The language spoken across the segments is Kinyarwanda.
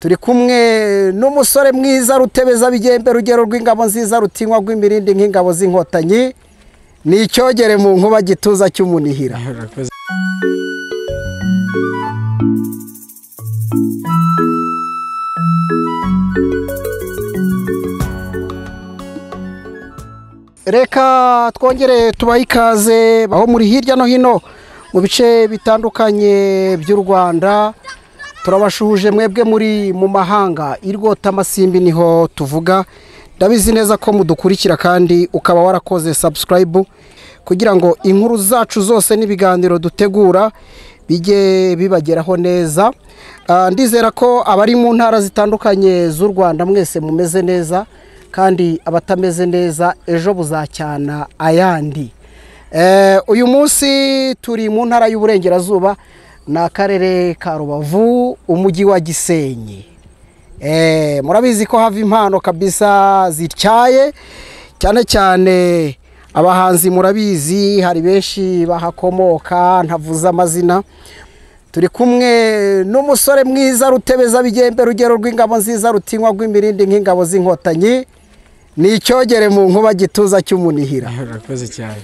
turi kumwe n'umusore mwiza rutebeza bigembe rugero rw'ingabo nziza rutinywa rw'imirindi nk'ingabo z'inkotanyi ni icyogere mu nkuba gituza cy'umunihira. Reka twongere tubahe ikaze aho muri hirya no hino mu bice bitandukanye by'u Rwanda. Turabashuhuje mwebwe muri mu mahanga irwota amasimbi niho tuvuga. Ndabizi neza ko mudukurikira kandi ukaba warakoze subscribe kugira ngo inkuru zacu zose n'ibiganiro dutegura bijye bibageraho neza. Ndizera ko abari mu ntara zitandukanye z'u Rwanda mwese mumeze neza kandi abatameze neza ejo buzacyana ayandi. Uyu munsi turi mu ntara y'Uburengerazuba na karere ka Rubavu umujyi wa Gisenyi. Murabizi ko hava impano kabisa zityaye cyane cyane abahanzi murabizi hari benshi bahakomoka ntavuza amazina. Turi kumwe n'umusore mwiza rutebeza bigembe rugero rw'ingabo nziza rutinywa rw'imirindi nk'ingabo z'inkotanyi ni icyogere mu nkuba gituza cy'umunihira. Urakoze cyane.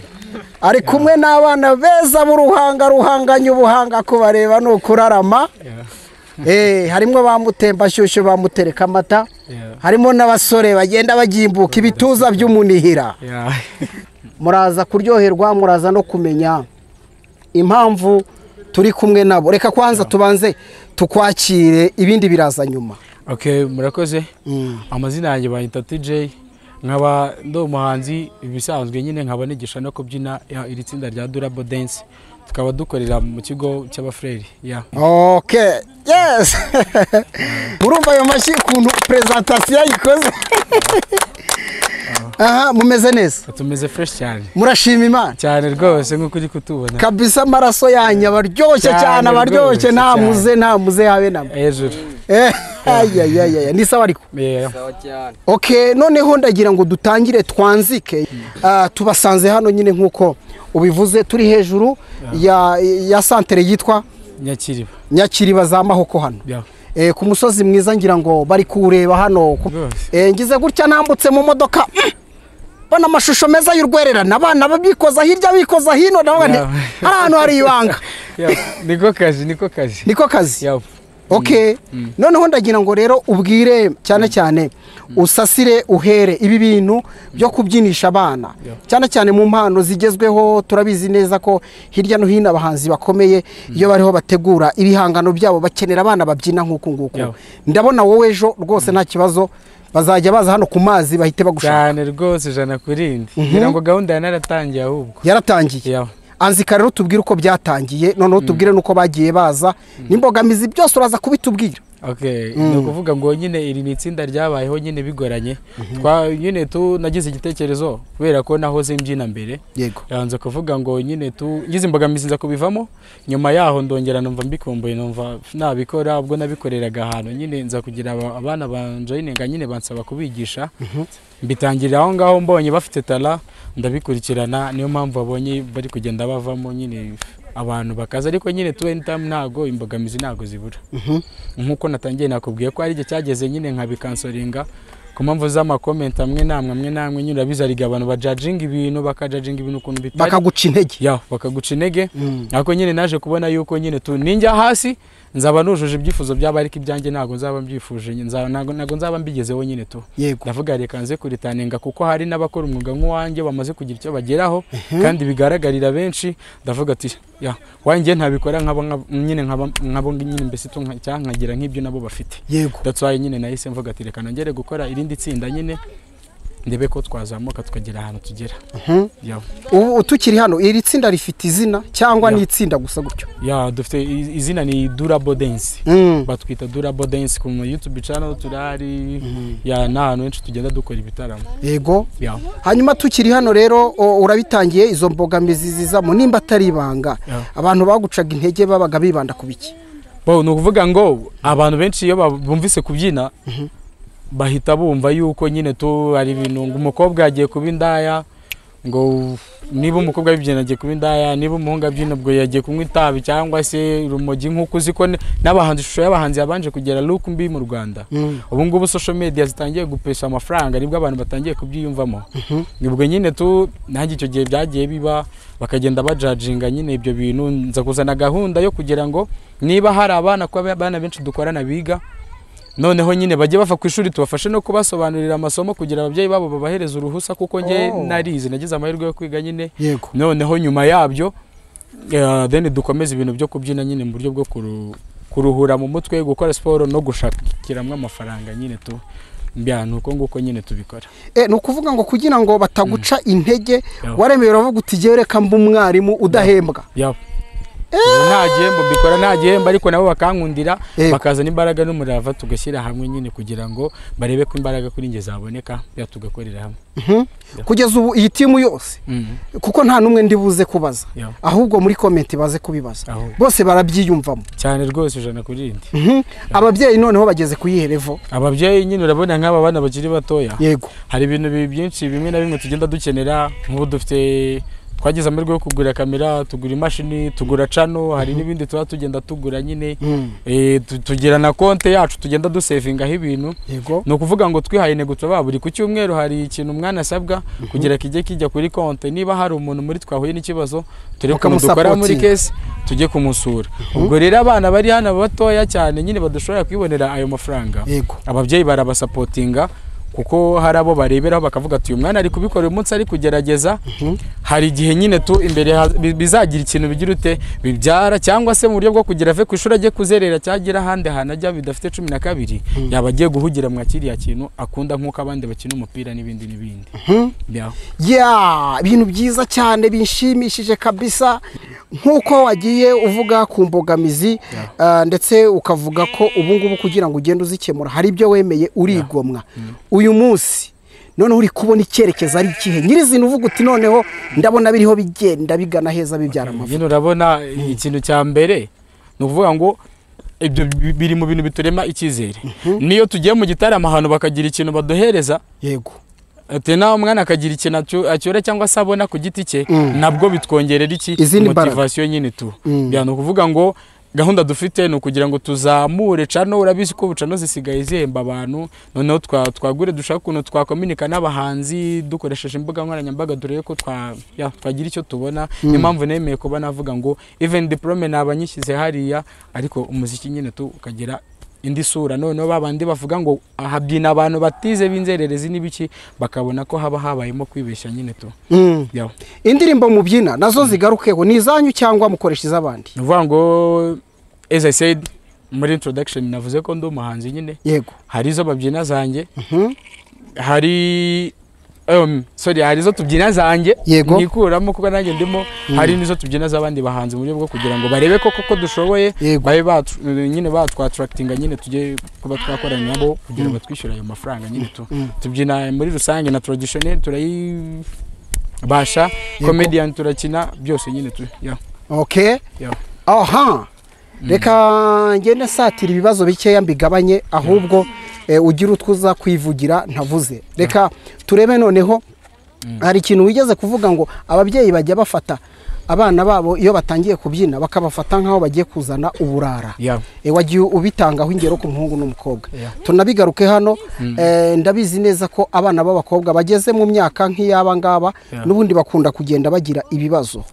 Ari kumwe n'abana beza b'uruhanga ruhanganye ubuhanga kubareba no kurarama. Harimo bamutemba shyushyu bamutereka amata. Harimo n'abasore bagenda bagimbuka ibituza by'umunihira. Muraza kuryoherwa muraza no kumenya impamvu turi kumwe nabo. Reka kwanza tubanze tukwakire ibindi biraza nyuma. Okay, murakoze. Amazina yanjye bayita TJ. Nkaba ndo umuhanzi ibisanzwe nyine nkaba nigisha no kubyina iri tsinda rya Durable Dance. Tukaba dukorera mu kigo cy'abafreri. Okay. Yes. Urumva ayo mashyi kuntu presentation yikoze. Aha mumeze neza. Tumeze fresh cyane. Murashima Imana. Cyane rwose nkuko uri kutubona. Kabisa amaraso yanyu abaryoshye cyane abaryoshye nta muze habe namba. Hejuru. Ni sawa ariko. Sawa cyane. Okay, noneho ndagira ngo dutangire twanzike. Tubasanze hano nyine nkuko ubivuze turi hejuru ya santere yitwa Nyakiriba za Mahoko hano. Ku musozi mwiza ngira ngo bari kureba hano. Ngize gutya nambutse mu modoka. Bana amashusho meza y'urwererana abana babikoza hirya bikoza hino nabone ahantu hari ibanga. Niko kazi. Okay. Noneho ndagira ngo rero ubwire cyane cyane usasire uhere ibi bintu byo kubyinisha abana cyane cyane mu mpano zigezweho. Turabizi neza ko hirya no hino abahanzi bakomeye iyo bariho bategura ibihangano byabo bakenera abana babyina nkuko nguko. Ndabona wowe ejo rwose nta kibazo bazajya baza hano ku mazi bahite bagushaka cyane rwose jana kurindi ngira ngo gahunda yanaratangiye ahubwo yaratangiye. Anzika rero tubwire uko byatangiye noneho tubwire nuko bagiye baza n'imbogamizi byose uraza kubitubwira. Okay, no kuvuga ngo nyine iri ni itsinda ryabayeho nyine bigoranye. Nyine nagize igitekerezo kubera ko nahoze mbyina mbere. Yego. Yanze kuvuga ngo nyine ngize imbogamizi nza kubivamo nyuma yaho ndongera numva mbikumbuye numva nabikora ubwo nabikoreraga ahantu nyine nza kugira abana banjoyininga nyine bansaba kubigisha. Mbitangirira aho ngaho mbonye bafite tala ndabikurikirana niyo mpamvu babonye bari kugenda bavamo nyine abantu bakaza ariko nyine anytime ntago imbogamizi ntago zibura. Nkuko natangiye nakubwiye ko ari igihe cyageze nyine nkabikansoringa ku mpamvu z'amakomenti amwe namwe nyine bizariga abantu bajudging ibintu bakajudging ibintu ukuntu bitari bakaguca intege. Bakaguca intege. Ariko nyine naje kubona yuko nyine ninjya hasi nzaba nujuje ibyifuzo by'abariko ibyanjye ntago nzaba mbyifuje ntago nzaba mbigezeho nyine ndavuga reka nze kuritanenga kuko hari n'abakora umwuga nk'uwanjye bamaze kugira icyo bageraho kandi bigaragarira benshi. Ndavuga ati wanjye ntabikora nkabo nyine mbese nkagira nk'ibyo nabo bafite. That's why nyine nahise mvuga ati reka nongere gukora irindi tsinda nyine ndebe ko twazamuka tukagera ahantu tugera. Ubu tukiri hano iri tsinda rifite izina cyangwa ni itsinda gusa gutyo? Dufite izina ni Durable Dance. Batwita Durable Dance ku YouTube channel turari n'ahantu henshi tugenda dukora ibitaramo. Yego. Hanyuma tukiri hano rero urabitangiye izo mbogamizi zizamo nimba atari ibanga abantu bagucaga intege babaga bibanda kubiki? No kuvuga ngo abantu benshi iyo bumvise kubyina bahita bumva yuko nyine ari ibintu umukobwa yagiye kuba indaya ngo niba umukobwa yabyina agiye kuba indaya, niba umuhungu abyina ubwo yagiye kunywa itabi cyangwa se urumogi, nk'uko uzi ko n'abahanzi, ishusho y'abahanzi yabanje kugera look mbi mu Rwanda. Ubu ngubu social media zitangiye gupesha amafaranga, nibwo abantu batangiye kubyiyumvamo. Nibwo nyine nanjye icyo gihe byagiye biba, bakagenda bajajinga nyine ibyo bintu. Nza kuzana gahunda yo kugira ngo niba hari abana benshi dukorana biga, noneho nyine bajye bava ku ishuri tubafashe no kubasobanurira amasomo kugira ababyeyi babo babahereza uruhusa, kuko nge narize nagize amahirwe yo kwiga nyine. Noneho nyuma yabyo then dukomeza ibintu byo kubyina nyine mu buryo bwo kuruhura mu mutwe, gukora siporo no gushakiramo amafaranga nyine nuko nguko nyine tubikora. Ni ukuvuga ngo kugira ngo bataguca intege waremeye uravuga uti jyewe reka mba umwarimu udahembwa. Nta gihembo mbikora, nta gihembo, ariko nabo bakankundira bakazana imbaraga n'umurava tugashyira hamwe nyine kugira ngo barebe ko imbaraga kuri nge zaboneka, tugakorera hamwe. Kugeza ubu iyi timu yose, kuko nta numwe ndi buze kubaza, ahubwo muri comment baze kubibaza, bose barabyiyumvamo cyane rwose 100%. Ababyeyi noneho bageze kuyiherevo. Ababyeyi nyine urabona nk'aba bana bakiri batoya, yego hari ibintu byinshi bimwe na bimwe tugenda dukenera. Nk'ubu dufite twagize amahirwe yo kugura kamera, tugura imashini, tugura channel, hari n'ibindi tuba tugenda tugura nyine. Tugira na konte yacu tugenda dusevingaho ibintu. No kuvuga ngo twihaye intego tuba buri ku cyumweru hari ikintu umwana asabwa kugira kijye kijya kuri konte. Niba hari umuntu muri twahuye n'ikibazo turi kumudukora muri case tujye kumusura. Ubwo rero abana bari hano batoya cyane nyine badushobora kwibonera ayo mafaranga, ababyeyi barabasapotinga, kuko hari abo bareberaho bakavuga ati uyu mwana ari kubikora uyu munsi ari kugerageza. Hari igihe nyine imbere bizagira ikintu bigira ute bibyara, cyangwa se mu buryo bwo kugira ave ku ishuri ajye kuzerera cyagira ahandi hantu ajya bidafite 12 yaba agiye guhugira mu kiriya kintu akunda, nk'uko abandi bakina umupira n'ibindi n'ibindi. Ibintu byiza cyane binshimishije kabisa, nk'uko wagiye uvuga ku mbogamizi ndetse ukavuga ko ubu ngubu kugira ngo ugende uzikemura hari ibyo wemeye urigomwa. Uyu munsi noneho uri kubona icyerekezo ari ikihe nyirizina, uvuga uti noneho ndabona biriho bigenda bigana heza bibyara amavuta. Nyine urabona ikintu cya mbere ni ukuvuga ngo ibyo biri mu bintu biturema icyizere. Niyo tugiye mu gitaramo ahantu bakagira ikintu baduhereza, yego ate nawe umwana akagira ikintu acyora cyangwa se abona ku giti cye, nabwo bitwongerera iki motivation nyine ni ukuvuga ngo gahunda dufite ni ukugira ngo tuzamure channel. Urabizi ko channel zisigaye zihemba abantu, noneho twagure dushaka ukuntu twakomunika n'abahanzi dukoresheje imbuga nkoranyambaga, dore ko twagira icyo tubona. Ni mpamvu nemeye kuba navuga ngo even diplome nabanyishyize hariya, ariko umuziki nyine ukagira indi sura. Noneho babandi bavuga ngo ahabyina abantu batize b'inzererezi n'ibiki, bakabona ko haba habayemo kwibeshya nyine Indirimbo mubyina nazo zigarukeho ni izanyu cyangwa mukoresha iz'abandi? Uvuga ngo as I said muri introduction navuze ko ndi umuhanzi nyine. Yego hari izo babyina zanjye, hari hari izo tubyina zanjye nikuramo kuko nanjye ndimo, hari nizo tubyina z'abandi bahanzi mu buryo bwo kugira ngo barebe koko dushoboye, babe nyine batwattractinga nyine tujye kuba twakorana nabo kugira ngo twishyure ayo mafaranga nyine. Tubyina muri rusange na traditionnel turayibasha, comedian turakina byose nyine Reka ngende satira ibibazo bikeya mbigabanye, ahubwo ugira utwuza kwivugira ntavuze. Reka turebe noneho, hari ikintu wigeze kuvuga ngo ababyeyi bajya bafata abana babo iyo batangiye kubyina bakabafata nkaho bagiye kuzana uburara. Wagiye ubitangaho ingero ku muhungu n'umukobwa. Tunabigaruke hano, ndabizi neza ko abana b'abakobwa bageze mu myaka nk'iyaba ngaba n'ubundi bakunda kugenda bagira ibibazo,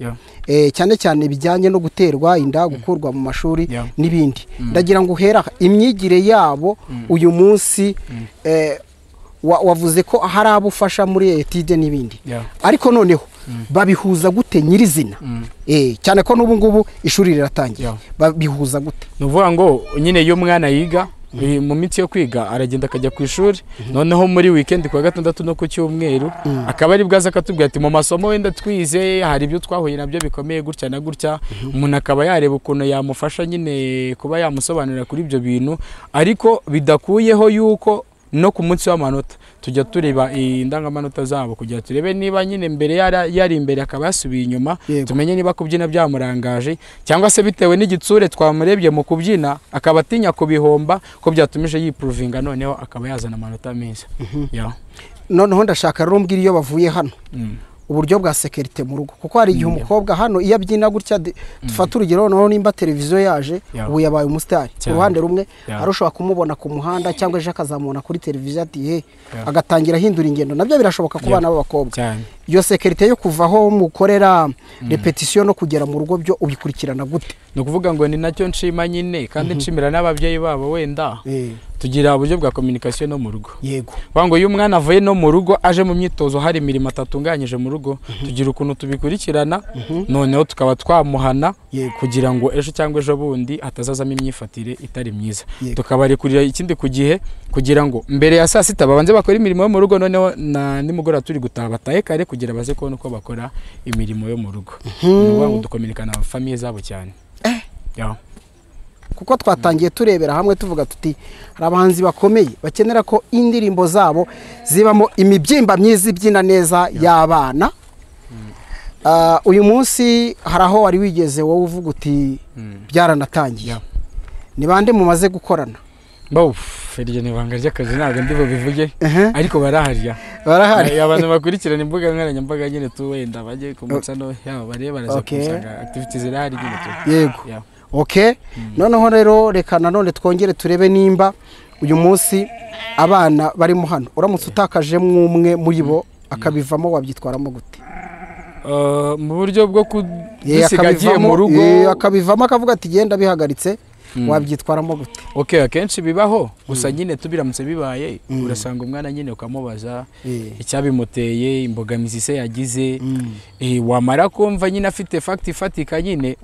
cyane cyane bijyanye no guterwa inda, gukurwa mu mashuri n'ibindi. Ndagira ngo uhera imyigire yabo uyu munsi, wavuze ko hari abufasha muri etide n'ibindi, ariko noneho babihuza gute nyirizina? Cyane ko n'ubu ngubu ishuri riratangiye, babihuza gute? Nuvuga ngo nyine iyo mwana yiga mu minsi yo kwiga aragenda akajya ku ishuri, noneho muri weekend kwa gatandatu no ku cyumweru akaba ari bwaza akatubwira ati mu masomo wenda twize hari ibyo twahuye nabyo bikomeye gutya na gutya. Umuntu akaba yareba ukuntu yamufasha nyine kuba yamusobanurira kuri ibyo bintu, ariko bidakuyeho yuko no ku munsi w'amanota tujya tureba indangamanota zabo kugira turebe niba nyine mbere yari imbere akaba yasubiye inyuma, tumenye niba kubyina byamurangaje, cyangwa se bitewe n'igitsure twamurebye mu kubyina akaba atinya kubihomba ko byatumije yiprovinga, noneho akaba yazana amanota meza. Noneho ndashaka rero mbwira iyo bavuye hano uburyo bwa security mu rugo kuko hari igihe umukobwa hano iyo abyina gutya dufata urugero noneho nimba televiziyo yaje ubu yabaye umusitari ku ruhande rumwe arushobora kumubona ku muhanda cyangwa ejo akazamubona kuri televiziyo ati agatangira ahindura ingendo nabyo birashoboka ku bana b'abakobwa iyo security yo kuvaho mukorera repetition no kugera mu rugo byo ubikurikirana gute no kuvuga ngo ni nacyo nshima nyine kandi nshimira n'ababyeyi babo wenda tugira uburyo bwa communication no mu rugo yego wango iyo umwana avuye no mu rugo aje mu myitozo hari imirimo atatunganyije mu rugo tugira ukuntu tubikurikirana noneho tukaba twamuhana kugira ngo ejo cyangwa ejo bundi atazazamo imyifatire itari myiza tukabarekurira ikindi ku gihe kugira ngo mbere ya saa sita babanze bakora imirimo yo mu rugo noneho na nimugora turi gutaha batahe kare kugira baze kubona uko bakora imirimo yo mu rugo ngo dukominikana na famille zabo cyane kuko twatangiye turebera hamwe tuvuga tuti hari abahanzi bakomeye bakenera ko indirimbo zabo zibamo imibyimba myiza ibyina neza y'abana uyu munsi hari aho wari wigeze wowe uvuga uti byaranatangiye ni bande mumaze gukorana iryo ni ibanga ry'akazi ntabwo ndi bubivuge ariko barahari abantu bakurikirana imbuga nkoranyambaga nyine tu wenda bajye ku mutsano yabo bareba baraza kusanga activities zirahari nyine tu yego okay noneho rero reka nanone twongere turebe nimba uyu munsi abana barimo hano uramutse utakaje umwe muri bo akabivamo wabyitwaramo gute mu buryo bwo kudisiga agiye mu rugo akabivamo akavuga ati genda bihagaritse wabyitwaramo gute okay akenshi bibaho gusa nyine tubiramutse bibaye urasanga umwana nyine ukamubaza icyabimuteye imbogamizi se yagize wamara kumva nyine afite fact ifatika nyine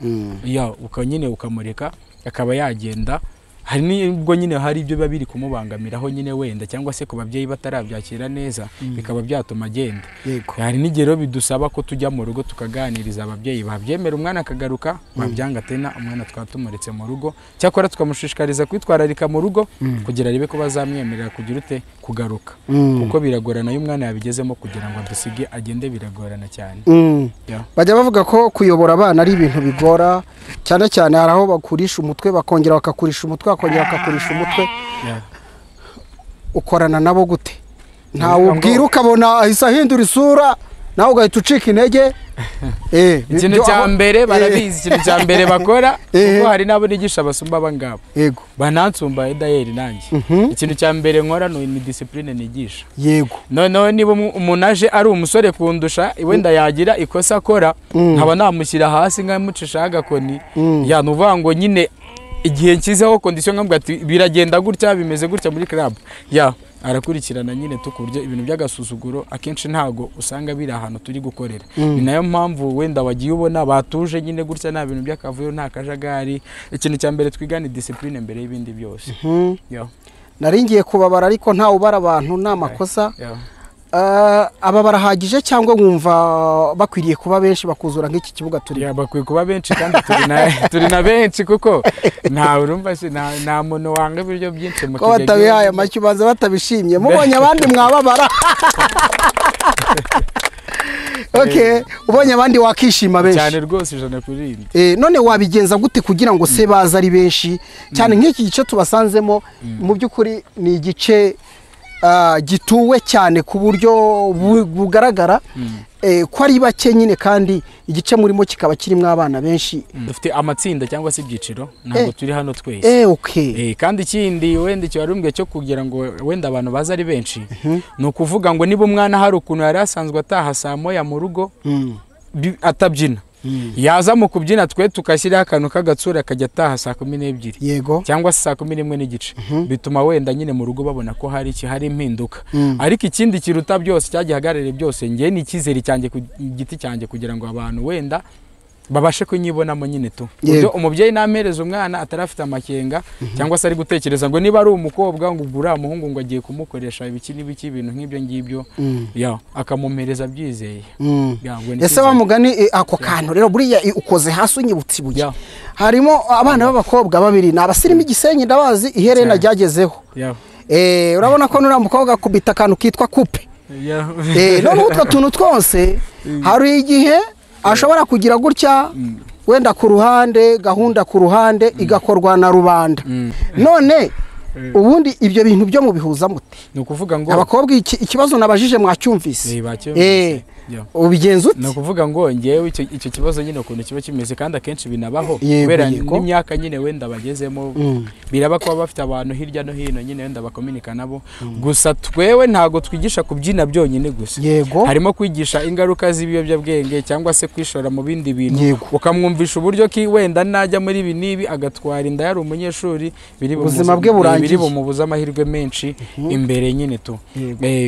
ukanyine ukamureka akaba yagenda hari nibwo nyine hari ibyo biba biri kumubangamiraho nyine wenda cyangwa se ku babyeyi batarabyakira neza bikaba byatuma agenda hari n'igero bidusaba ko tujya mu rugo tukaganiriza ababyeyi babyemera umwana akagaruka babyanga tena umwana twatumuretse mu rugo cyakora tukamushishikariza kwitwararika mu rugo kugira ribe ko bazamwemerera kugira ute kugaruka kuko biragorana iyo umwana yabigezemo kugira ngo adusige agende biragorana cyane bajya bavuga ko kuyobora abana ari ibintu bigora cyane cyane hari aho bakurisha umutwe bakongera bakakurisha umutwe akongera akakurisha umutwe ukorana nabo gute ntawe ubwira ukabona ahise ahindura isura nawe ugahita ucika intege ikintu cya mbere barabizi ikintu cya mbere bakora kuko hari n'abo nigisha basumba abangabo yego banansumba edayeri nanjye ikintu cya mbere nkora ni discipline nigisha yego noneho niba umuntu aje ari umusore kundusha wenda yagira ikosa akora nkaba namushyira hasi nkamucishaho agakoni nuvuga ngo nyine igihe nshyizeho condition nkambwa ati biragenda gutya bimeze gutya muri club arakurikirana nyine tukuryo ibintu by'agasuzuguro akenshi ntago usanga biri ahantu turi gukorera ni nayo mpamvu wenda wagiye ubona batuje nyine gutya nta bintu by'akavuyo nta kajagari ikintu cya mbere twigana discipline mbere y'ibindi byose naringiye kubabara ariko nta ubara abantu nta makosa aba barahagije cyangwa wumva bakwiriye kuba benshi bakuzura nk'iki kibuga turi bakwiye kuba benshi kandi turi na benshi kuko nta urumva nta muntu wanga ibiryo byinshi mu kigo ko batabihaye amashyi ubanza batabishimye mubonye abandi mwababara ubonye abandi wakishima benshi cyane rwose 100%. None wabigenza gute kugira ngo se baza ari benshi cyane nk'iki gice tubasanzemo mu by'ukuri ni igice gituwe cyane ku buryo bugaragara ko ari bake nyine kandi igice murimo kikaba kirimo abana benshi dufite amatsinda cyangwa se ibyiciro ntabwo turi hano twese kandi ikindi wenda cyarumbwe cyo kugira ngo wenda abantu baza ari benshi no kuvuga ngo niba umwana hari ukuntu yari asanzwe ataha saa moya mu rugo atabyina yaza mu kubyina twe tukashyira akantu k'agatsura kajya ataha saa 12 yego cyangwa saa 11 n'igice bituma wenda nyine mu rugo babona ko hari impinduka ariko ikindi kiruta byose cyagihagarare byose ngiye ni ikizeri cyanjye ku giti cyanjye kugira ngo abantu wenda babashe kunyibonamo nyine tu buryo umubyeyi namereza umwana atarafite amakenga cyangwa se ari gutekereza ngo niba ari umukobwa ngo ugura umuhungu ngo agiye kumukoresha ibiki n'ibiki ibintu nk'ibyo ngibyo akamumereza byizeye ese bamugani ako kantu rero buriya ukoze hasi unyibutse ibuye harimo abana b'abakobwa babiri nabasirimo igisenyi ndabazi iherena ryagezeho urabona ko nura mukobwa akubita akantu kitwa coupe none utwo tuntu twose hari igihe ashobora kugira gutya wenda ku ruhande gahunda ku ruhande igakorwa na rubanda none ubundi ibyo bintu byo mu bihuza mute ni ukuvuga ngo abakobwa ikibazo nabajije mwacyumvise ubigenza ute? ni ukuvuga ngo ngewe icyo kibazo nyine ukuntu kiba kimeze kandi akenshi binabaho kubera n'imyaka nyine wenda bagezemo biraba kuba bafite abantu hirya no hino nyine wenda bakominika nabo gusa twewe ntago twigisha kubyina byonyine gusa harimo kwigisha ingaruka z'ibiyobyabwenge cyangwa se kwishora mu bindi bintu ukamwumvisha uburyo ki wenda najya muri ibi nibi agatwara inda yari umunyeshuri ubuzima bwe burangiye bumubuza amahirwe menshi imbere nyine tu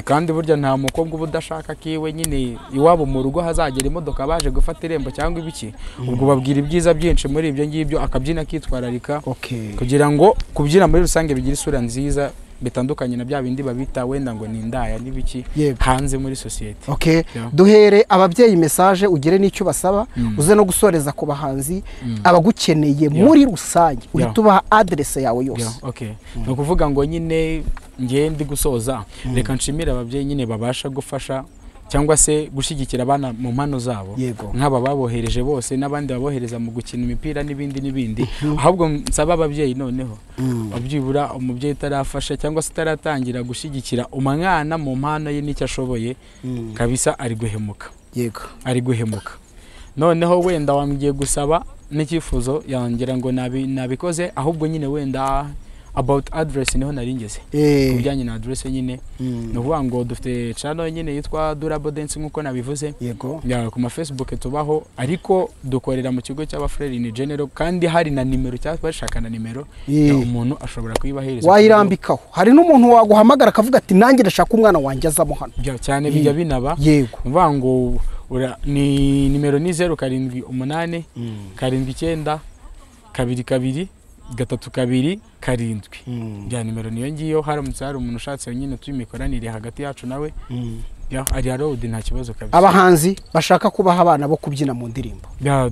kandi burya nta mukobwa uba udashaka kiwe nyine iwabo mu rugo hazagera imodoka baje gufata irembo cyangwa ibiki ubwo babwira ibyiza byinshi muri ibyo ngibyo akabyina akitwararika kugira ngo kubyina muri rusange bigira isura nziza bitandukanye na bya bindi babita wenda ngo ni indaya n'ibiki hanze muri society. Duhere ababyeyi message ugire n'icyo basaba uze no gusoreza ku bahanzi abagukeneye muri rusange uhita ubaha adresse yawe yose. No kuvuga ngo nyine ngiye ndi gusoza reka nshimira ababyeyi nyine babasha gufasha cyangwa se gushyigikira abana mu mpano zabo nk'aba babohereje bose n'abandi babohereza mu gukina imipira n'ibindi ahubwo nsaba ababyeyi noneho babyibura umubyeyi utarafasha cyangwa se utaratangira gushyigikira umwana mu mpano ye n'icyo ashoboye kabisa ari guhemuka noneho wenda wamgiye gusaba n'icyifuzo yongera ngo nabikoze ahubwo nyine wenda about address niho naringeze kubijyanye na address nyine no kuvuga ngo dufite channel nyine yitwa Durable Dance nkuko nabivuze ku ma Facebook tubaho ariko dukorera mu kigo cy'abafrere in general kandi hari na nimero cyabashaka na nimero umuntu ashobora kuyibahereza wayirambikaho hari n'umuntu waguhamagara akavuga ati nanjye ndashaka umwana wanjye azamo hano cyane bijya binaba kuvuga ngo ni nimero ni 078 79 22 2 karindwi bya nimero niyo ngiyo haramutse hari umuntu ushatse nyine tuyimikoranire hagati yacu nawe ari road nta kibazo kabisa. Abahanzi bashaka kubaha abana bo kubyina mu ndirimbo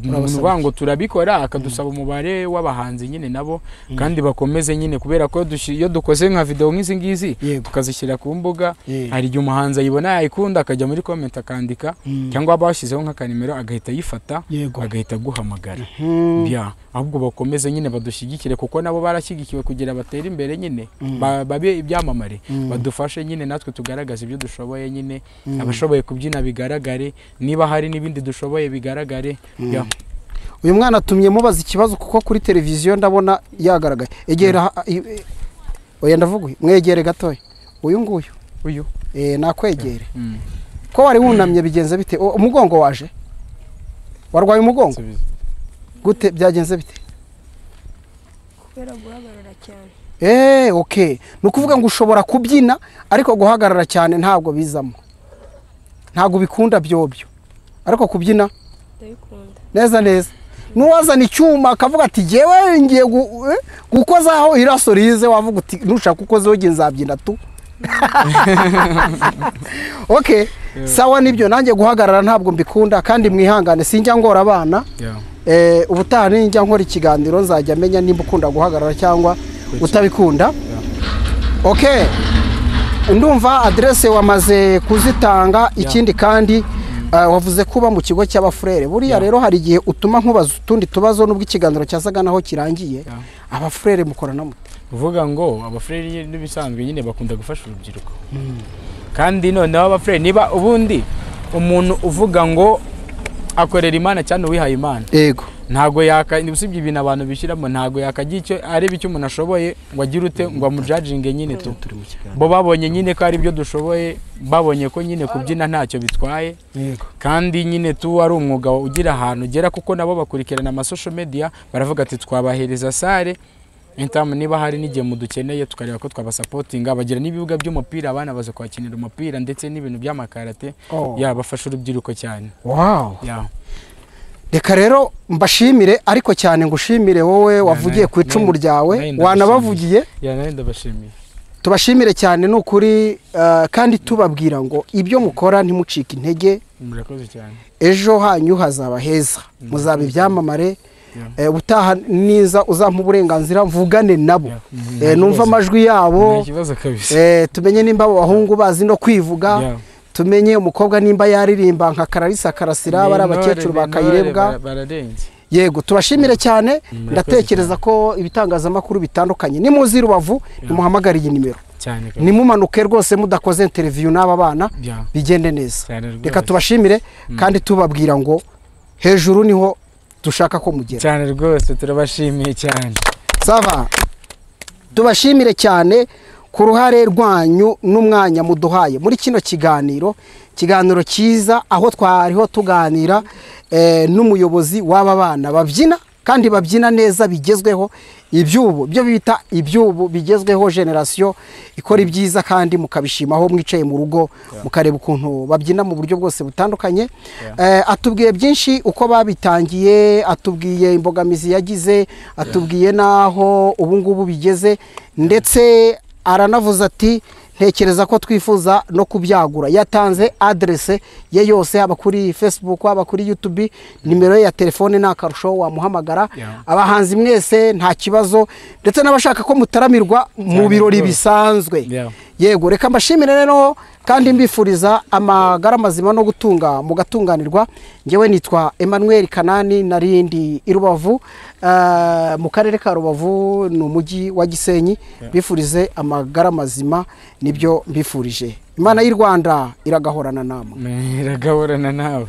n'uvuga ngo turabikora akadusaba umubare w'abahanzi nyine nabo kandi bakomeze nyine kubera ko iyo dukoze nka video nk'izi ngizi tukazishyira ku mbuga hari igihe umuhanzi ayibona yayikunda akajya muri comment akandika cyangwa bashyizeho nk'akanimero agahita yifata agahita guhamagara ahubwo bakomeze nyine badushyigikire kuko nabo barashyigikiwe kugira batera imbere nyine babe ibyamamare badufashe nyine natwe tugaragaza ibyo dushoboye nyine abashoboye kubyina bigaragare niba hari n'ibindi dushoboye bigaragare. Uyu mwana atumye mubaza ikibazo kuko kuri televiziyo ndabona yagaragaye egera oya ndavuga mwegere gatoya uyu nakwegere ko wari wunamye bigenze bite umugongo waje warwaye umugongo gute byagenze bite kubera guhagarara cyane nukuvuga ngo ushobora kubyina ariko guhagarara cyane ntabwo bizamo ntabwo bikunda byobyo ariko kubyina ndabikunda neza nuwazana icyuma akavuga ati jewe ngiye gukozaho iraso rize wavuga uti nushaka ukozeho ngiye nzabyina tu sawa nibyo nanjye guhagarara ntabwo mbikunda kandi mwihangane sinjya ngora abana ubutaha ninjya nkora ikiganiro nzajya amenya nimba ukunda guhagarara cyangwa utabikunda. Ndumva adresse wamaze kuzitanga ikindi kandi wavuze kuba mu kigo cy'abafrere buriya rero hari igihe utuma nkubaza utundi tubazo nubwo ikiganiro cyasaga naho kirangiye abafrere mukorana mute? Uvuga ngo abafrere n'ibisanzwe nyine bakunda gufasha urubyiruko kandi noneho abafrere niba ubundi umuntu uvuga ngo akorera Imana cyane uwihaye Imana ntago usibye ibintu abantu bishyiramo ntago yakagira icyo areba icyo umuntu ashoboye ngo agire ute ngo amujudginge nyine bo babonye nyine ko ari byo dushoboye babonye ko nyine kubyina ntacyo bitwaye kandi nyine ari umwuga ugira ahantu ugera kuko nabo bakurikirana ama social media baravuga ati twabahereza sare niba hari n'igihe mudukeneye tukareba ko twabasapotinga bagira n'ibibuga by'umupira abana baza kwakinira umupira ndetse n'ibintu by'amakarate bafasha urubyiruko cyane. Reka rero mbashimire ariko cyane ngushimire wowe wavugiye ku icumu ryawe wanabavugiye ndabashimiye tubashimire cyane n'ukuri kandi tubabwira ngo ibyo mukora ntimucike intege murakoze cyane ejo hanyu hazaba heza muzaba ibyamamare ubutaha niza uzampa uburenganzira mvugane nabo numva amajwi yabo tumenye nimba abahungu bazi no kwivuga tumenye umukobwa nimba yaririmba nka Kararisa Karasira bari abakecuru bakayirebwa yego tubashimire cyane ndatekereza ko ibitangazamakuru bitandukanye nimuzi Rubavu nimuhamagara iyi nimero cyane nimumanuke rwose mudakoze interview n'aba bana bigende neza. Reka tubashimire kandi tubabwira ngo hejuru niho dushaka ko mugera cyane rwose. Turabashimiye cyane. Sava, tubashimire cyane ku ruhare rwanyu n'umwanya muduhaye muri kino kiganiro cyiza, aho twariho tuganira n'umuyobozi w'aba bana babyina kandi babyina neza bigezweho, ibyubu byo bita ibyubu bigezweho, generation ikora ibyiza kandi mukabishimaho mwicaye mu rugo mukareba ukuntu babyina mu buryo bwose butandukanye. Atubwiye byinshi uko babitangiye, atubwiye imbogamizi yagize, atubwiye naho ubu ngubu bigeze, ndetse aranavuze ati ntekereza ko twifuza no kubyagura. Yatanze adresse ye yose, haba kuri Facebook, haba kuri YouTube, nimero ya telefone n'akarusho wamuhamagara. Abahanzi mwese nta kibazo, ndetse n'abashaka ko mutaramirwa mu birori bisanzwe. Yego, reka mbashimire rero kandi mbifuriza amagara mazima no gutunga mugatunganirwa. Ngewe nitwa Emmanuel Kanani, narindi i Rubavu, mu karere ka Rubavu n'umujyi wa Gisenyi. Bifurize amagara mazima, nibyo mbifurije. Imana y'u Rwanda iragahorana namwe. Iragahorana nawe.